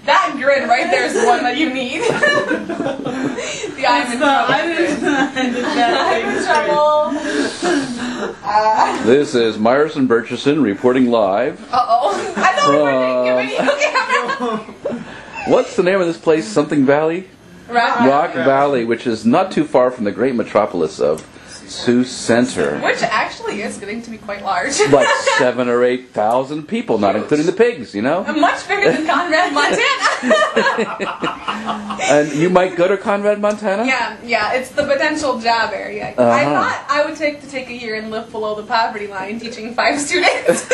That grid right there is the one that you need. The I'm in trouble. This is Myerson Burchison reporting live. Uh-oh. I thought we were taking a video camera. What's the name of this place? Something Valley? Rock Valley, which is not too far from the great metropolis of Sioux Center. Which actually is getting to be quite large. Like 7,000 or 8,000 people, not including the pigs, you know? Much bigger than Conrad, Montana. And you might go to Conrad, Montana? Yeah, it's the potential job area. I thought I would take a year and live below the poverty line, teaching 5 students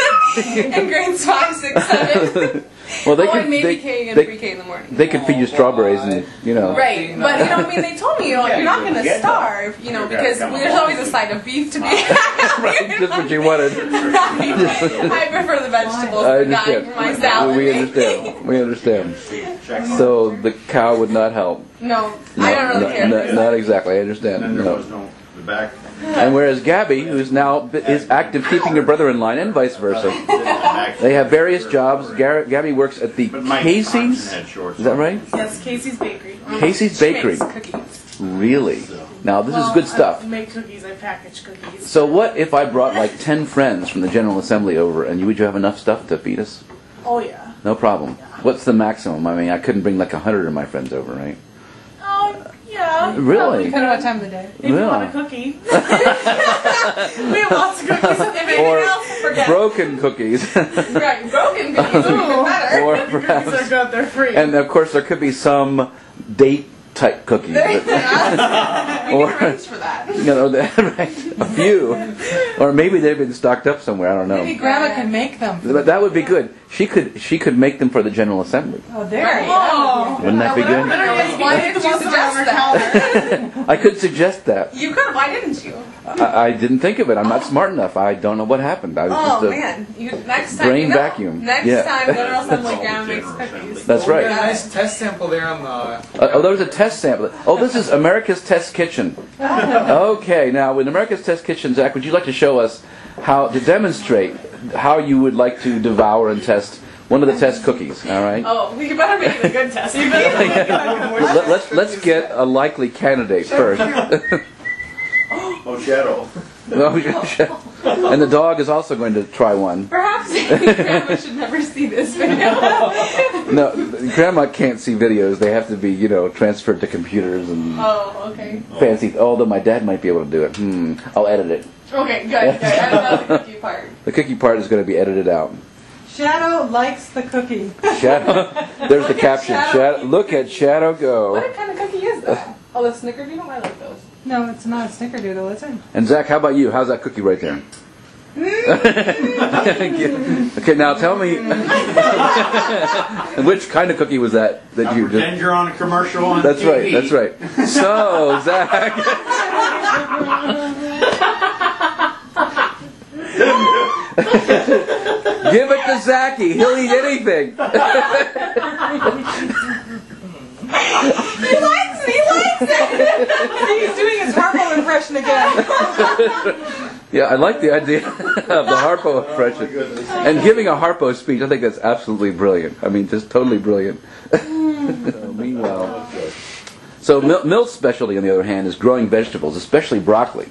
in grades 5, 6, 7. Well, they could maybe K and pre-K in the morning. They could feed you strawberries and, you know. Right, but they told me, you're not going to starve, because there's always a side of beef to be. Right, just what you wanted. I prefer the vegetables to dying for my salad. We understand. So the cow would not help. No, I don't really care. Not exactly, I understand. And then there was the back. And whereas Gabby, who's now is active keeping her brother in line, and vice versa, they have various jobs. Gabby works at the Casey's. Is that right? Yes, Casey's Bakery. Casey's Bakery. She makes cookies. Really? Now this is good stuff. I make cookies. I package cookies. So what if I brought like 10 friends from the General Assembly over, and would you have enough stuff to feed us? Oh yeah. No problem. What's the maximum? I mean, I couldn't bring like 100 of my friends over, right? Yeah. Really? Depending on what time of the day. If you want a cookie. We have lots of cookies. If anything else, forget. Broken cookies. Right, broken cookies are even better. Or cookies are good, they're free. And of course there could be some date type cookies. We can arrange for that. Right, a few. Or maybe they've been stocked up somewhere, I don't know. Maybe Grandma can make them. But that would be good. She could make them for the General Assembly. Oh, there you go. Wouldn't that be good? Why didn't you suggest that? I could suggest that. You could. Why didn't you? I didn't think of it. I'm not smart enough. I don't know what happened. I was just a next time, brain vacuum. Next time, General Assembly Grandma makes cookies. That's right. We got a nice test sample there on the... there was a test sample. Oh, this is America's Test Kitchen. Okay, now with America's Test Kitchen, Zach, would you like to show us how to demonstrate how you would like to devour and test one of the test cookies? All right. Oh, you better make it a good test. You better Let's get a likely candidate first. Oh, Shadow. And the dog is also going to try one. Perhaps Grandma should never see this video. No, Grandma can't see videos. They have to be, transferred to computers and fancy. Although my dad might be able to do it. I'll edit it. Okay, good. I love the cookie part. The cookie part is going to be edited out. Shadow likes the cookie. Shadow. There's the caption. Shadow. Look at Shadow go. What kind of cookie is that? Oh, the Snickerdoodle? I like those. No, it's not a Snickerdoodle, is it? And Zach, how about you? How's that cookie right there? Okay, now tell me, which kind of cookie was that you just... Pretend you're on a commercial on That's TV. right, that's right. So, Zach... Give it to Zachy. He'll eat anything. He likes it. He's doing his Harpo impression again. Yeah, I like the idea of the Harpo impression. And giving a Harpo speech, I think that's absolutely brilliant. I mean, just totally brilliant. Meanwhile... So Milt's specialty, on the other hand, is growing vegetables, especially broccoli.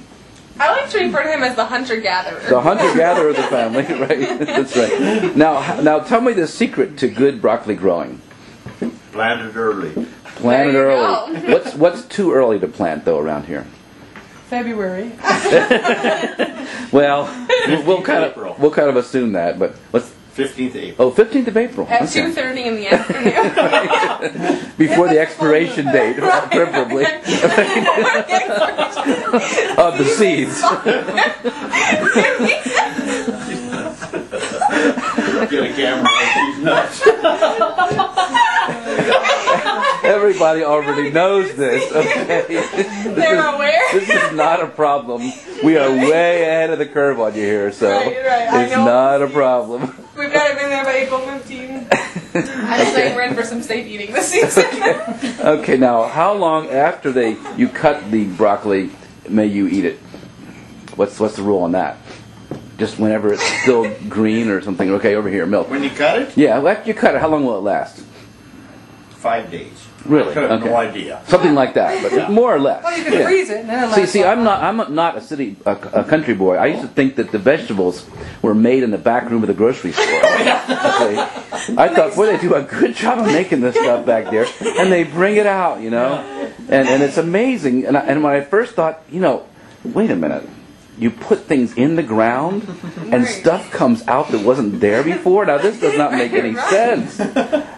I like to refer to him as the hunter-gatherer. The hunter-gatherer of the family, right? That's right. Now, tell me the secret to good broccoli growing. Plant it early. Plant it early. What's too early to plant though around here? February. Well, we'll kind of assume that, but what's 15th of April. Oh, 15th of April. At 2:30 in the afternoon. Before the expiration date, preferably. Of the seeds. Get a camera. She's nuts. Everybody already knows this. Okay. They're aware. This is not a problem. We are way ahead of the curve on you here, so right. it's not a problem. We've got to be there by April 15. I'm saying we're in for some safe eating this season. Okay, now how long after you cut the broccoli may you eat it? What's the rule on that? just whenever it's still green or something. Okay, over here, milk. When you cut it, Yeah, after you cut it, how long will it last? 5 days. Really? I have Okay. no idea. Something like that, but more or less. Well, you can Yeah. freeze it and then it'll See, last I'm not a country boy. I used to think that the vegetables were made in the back room of the grocery store. Okay. I thought, boy, they do a good job of making this stuff back there, and they bring it out, you know, and it's amazing. And when I first thought, wait a minute, you put things in the ground, and stuff comes out that wasn't there before. Now this does not make any sense.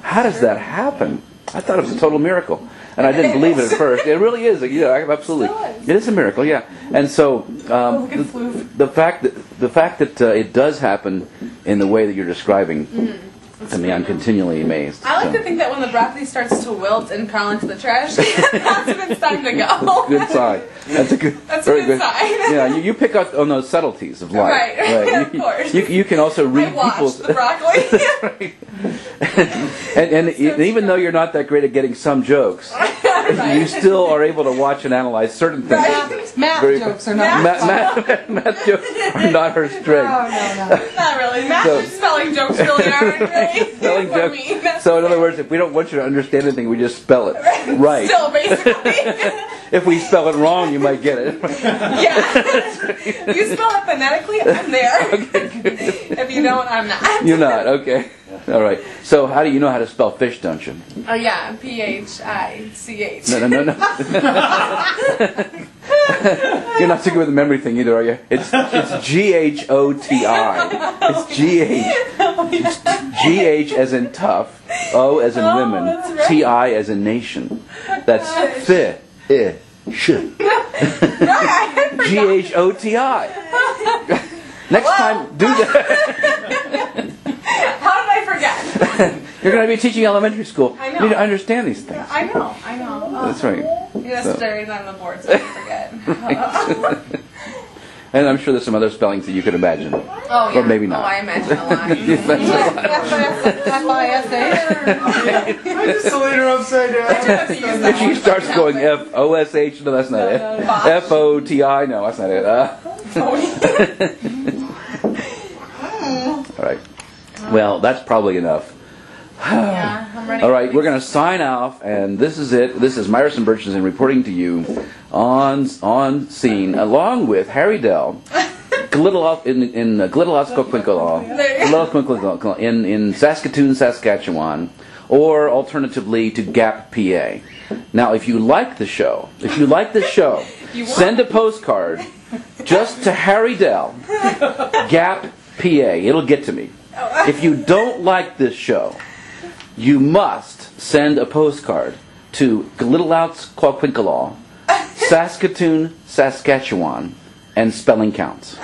How does that happen? I thought it was a total miracle, and I didn't believe it at first. It really is. Absolutely. It is a miracle. Yeah. And so the fact that it does happen in the way that you're describing, to me, I'm continually amazed. I like to think that when the broccoli starts to wilt and crawl into the trash can, that's when it's time to go. Good sign. That's a good. That's very a good sign. Yeah, you pick up on those subtleties of life. Right. Of course. You can also read I watched people's. the broccoli. Right. and even though you're not that great at getting some jokes, you still are able to watch and analyze certain things. Right. Math Very- jokes are not. Math jokes are not her strength. No. Not really. Math and spelling jokes really aren't really Spelling for jokes. me. So in other words, if we don't want you to understand anything, we just spell it right. Still, basically. If we spell it wrong, you might get it. Yeah. You spell it phonetically, I'm there. If you don't, I'm not. You're not, okay. All right. So how do you know how to spell fish, don't you? Oh, yeah. P-H-I-C-H. No. You're not so good with the memory thing either, are you? It's G-H-O-T-I. It's G-H. G-H as in tough, O as in women, that's right. T-I as in nation. That's fi, sh. G-H-O-T-I. Next time, do that. How did I forget? You're going to be teaching elementary school. I know. You need to understand these things. I know. Oh. That's right. Yeah, that's the reason I'm on the board, so I forget. And I'm sure there's some other spellings that you could imagine. Oh, yeah. Or maybe not. Oh, I imagine a lot. F-I-S-A. I just laid her upside down. If she starts going F-O-S-H, no, that's not it. F-O-T-I, no, that's not it. All right. Well, that's probably enough. Yeah, I'm ready. All right, we're going to sign off, and this is it. This is Myerson Birchison reporting to you on scene, along with Harry Dell, in Glitteloutskoquinqualaw, in Saskatoon, Saskatchewan, or alternatively to Gap, PA. Now, if you like the show, send a postcard just to Harry Dell, Gap, PA. It'll get to me. If you don't like this show, you must send a postcard to Glitteloutskoquinqualaw, Saskatoon, Saskatchewan, and spelling counts.